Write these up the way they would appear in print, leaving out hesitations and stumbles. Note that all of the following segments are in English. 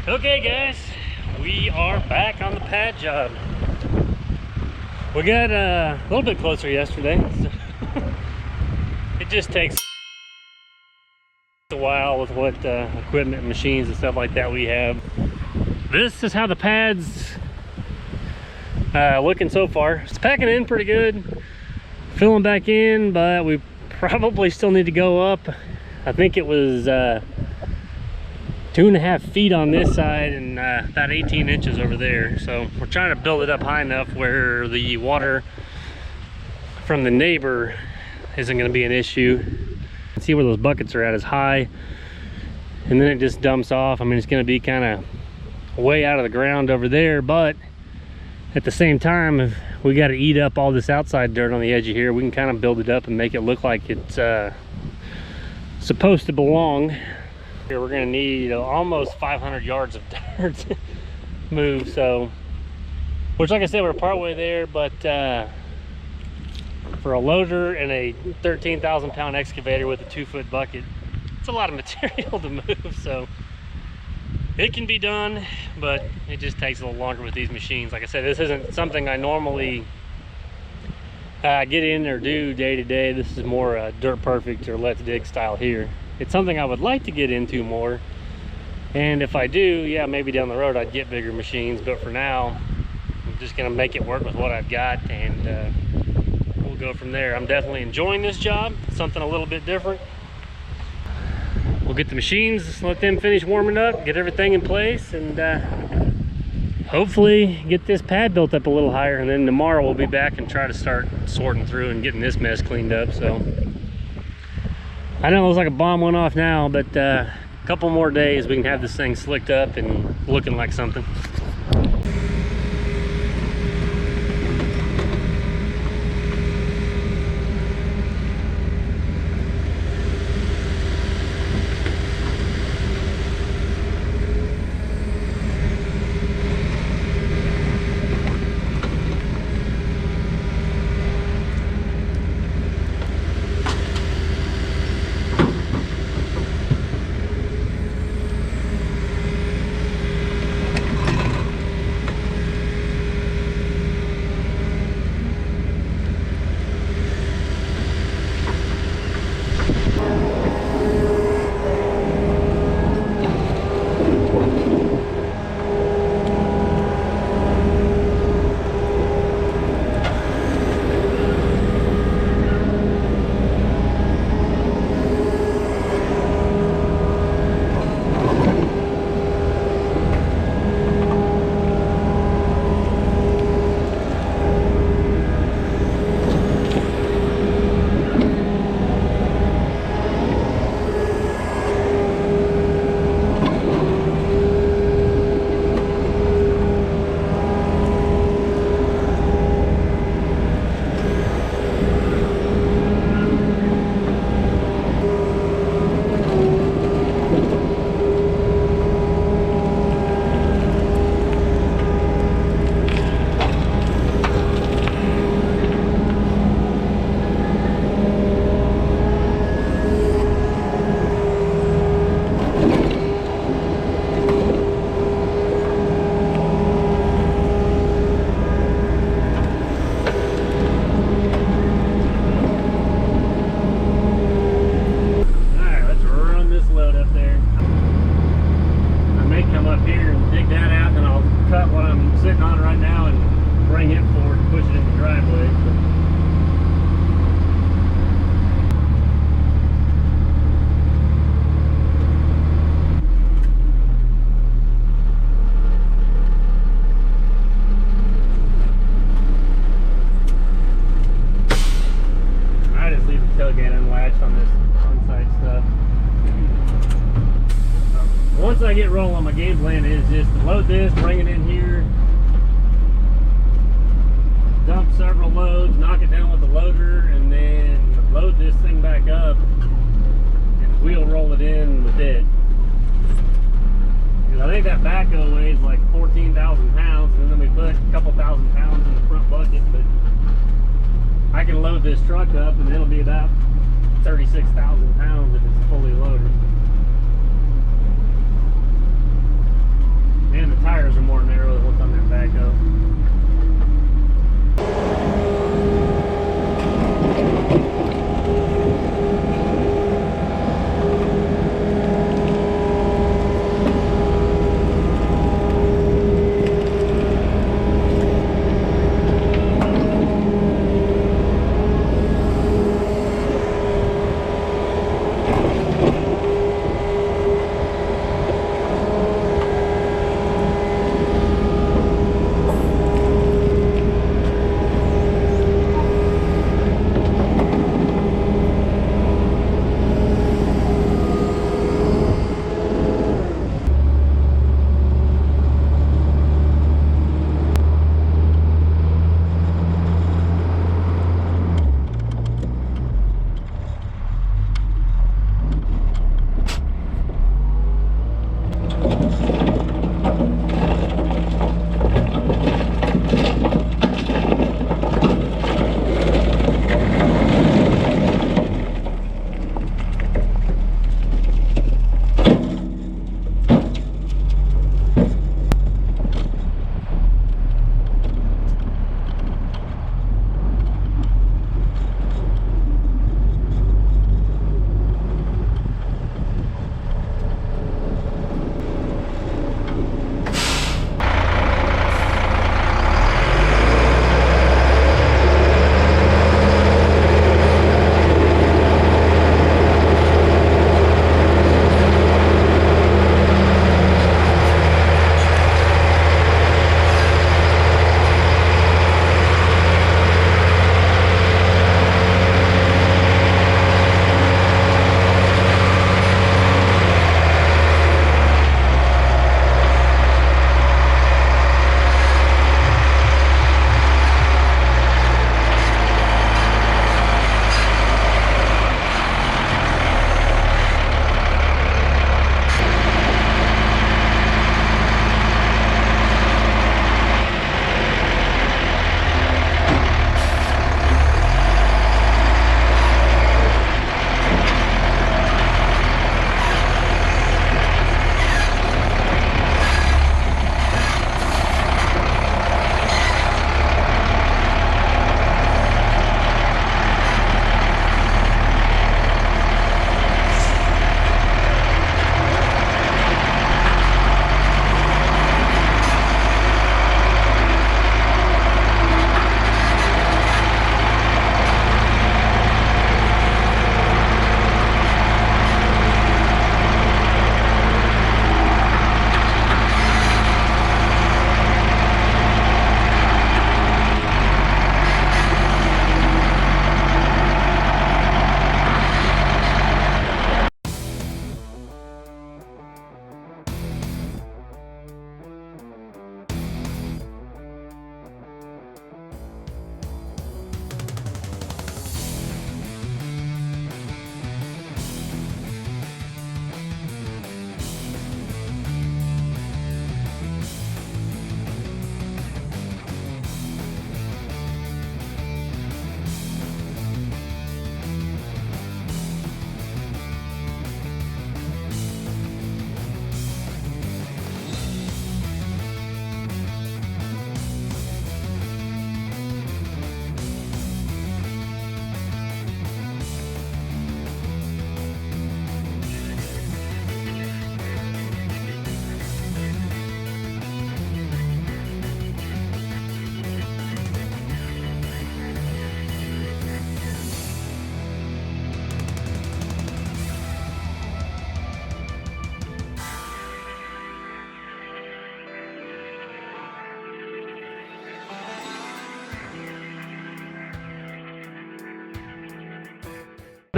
Okay guys, we are back on the pad job. We got a little bit closer yesterday. So it just takes a while with what equipment, machines and stuff like that we have. This is how the pad's looking so far. It's packing in pretty good, filling back in, but we probably still need to go up. I think it was 2.5 feet on this side and about 18 inches over there. So we're trying to build it up high enough where the water from the neighbor isn't going to be an issue. See where those buckets are at is high, and then it just dumps off. I mean, it's going to be kind of way out of the ground over there, but at the same time, if we got to eat up all this outside dirt on the edge of here, we can kind of build it up and make it look like it's supposed to belong. Here we're going to need almost 500 yards of dirt move, so which, like I said, we're partway there, but for a loader and a 13,000 pound excavator with a 2-foot bucket, it's a lot of material to move. So it can be done, but it just takes a little longer with these machines. Like I said, this isn't something I normally get in or do day to day. This is more dirt perfect or let's dig style here. It's something I would like to get into more, and if I do, yeah, maybe down the road I'd get bigger machines, but for now I'm just gonna make it work with what I've got, and we'll go from there. I'm definitely enjoying this job, something a little bit different. We'll get the machines, let them finish warming up, get everything in place, and hopefully get this pad built up a little higher, and then tomorrow we'll be back and try to start sorting through and getting this mess cleaned up. So I know it looks like a bomb went off now, but a couple more days we can have this thing slicked up and looking like something. Once I get rolling, my game plan is just to load this, bring it in here, dump several loads, knock it down with the loader, and then load this thing back up and wheel roll it in with it. Because I think that backhoe weighs like 14,000 pounds, and then we put a couple thousand pounds in the front bucket, but I can load this truck up and it'll be about 36,000 pounds if it's fully loaded.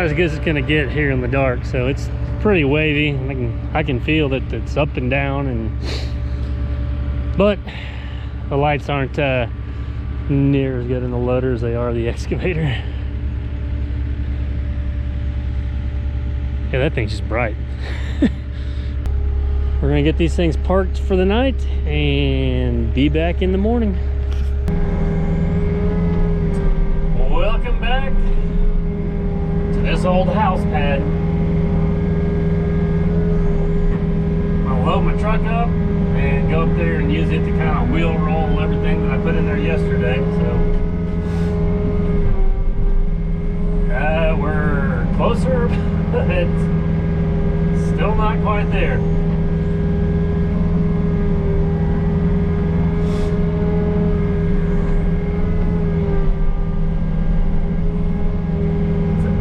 about as good as it's gonna get here in the dark. So it's pretty wavy. I can feel that it's up and down, but the lights aren't near as good in the loader as they are the excavator. Yeah, that thing's just bright. We're gonna get these things parked for the night and be back in the morning. Welcome back to this old house pad. I'll load my truck up and go up there and use it to kind of wheel roll everything that I put in there yesterday. So we're closer, but still not quite there.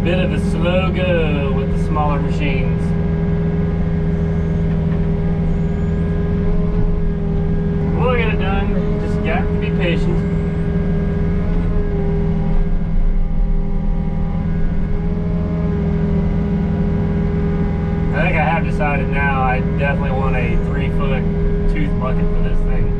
Bit of a slow go with the smaller machines. We'll get it done, just got to be patient. I think I have decided now I definitely want a 3-foot tooth bucket for this thing.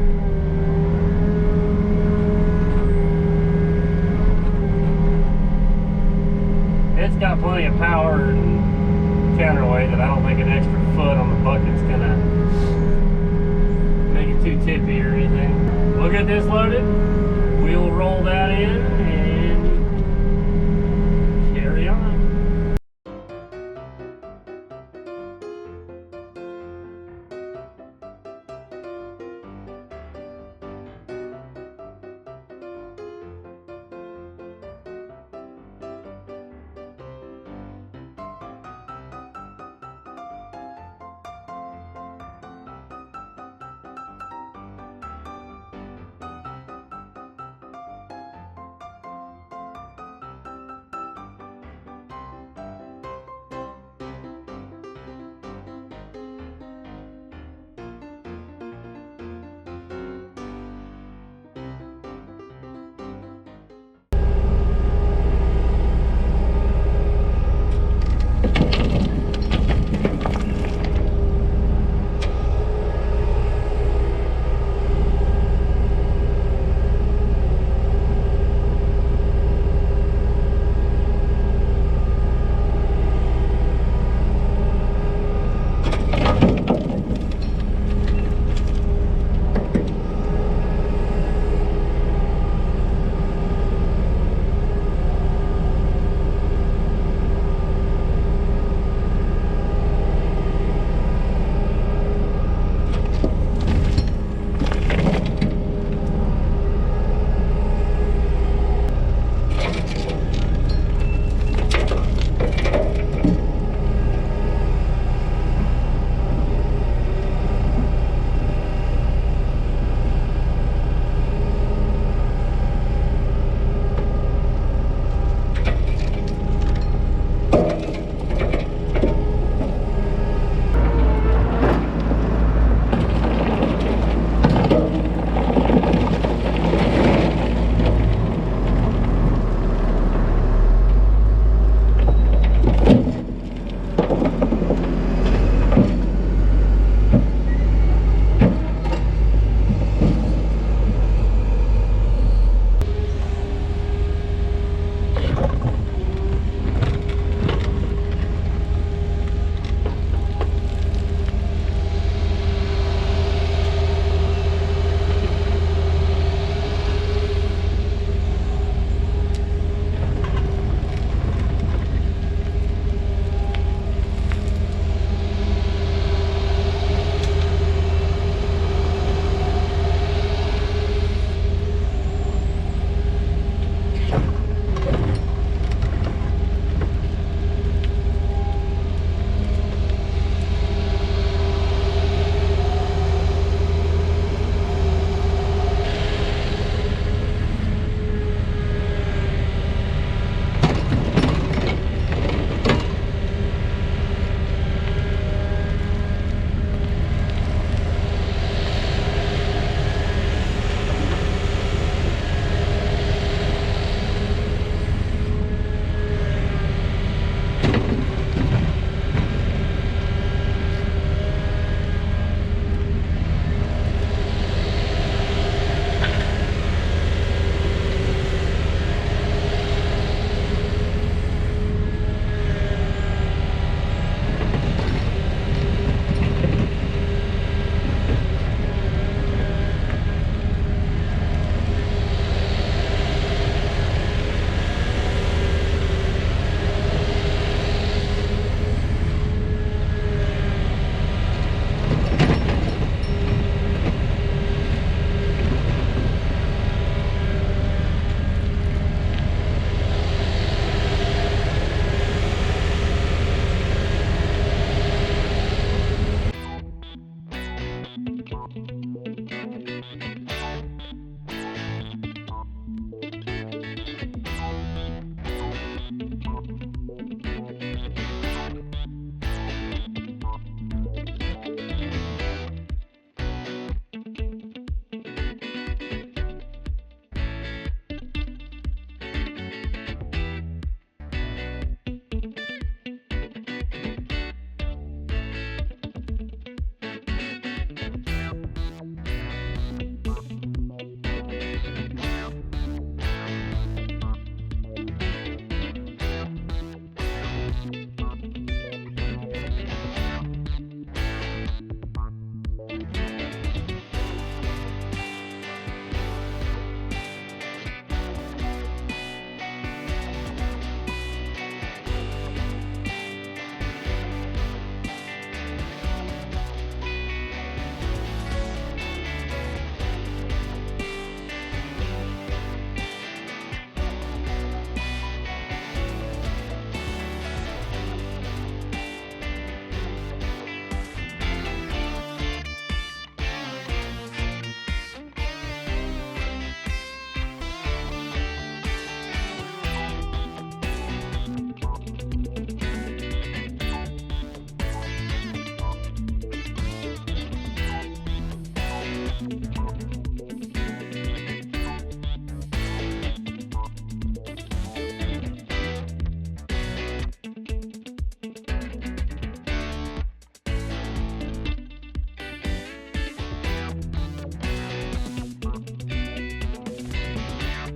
It's got plenty of power and counterweight that I don't think an extra foot on the bucket's gonna make it too tippy or anything. We'll get this loaded, we'll roll that in, and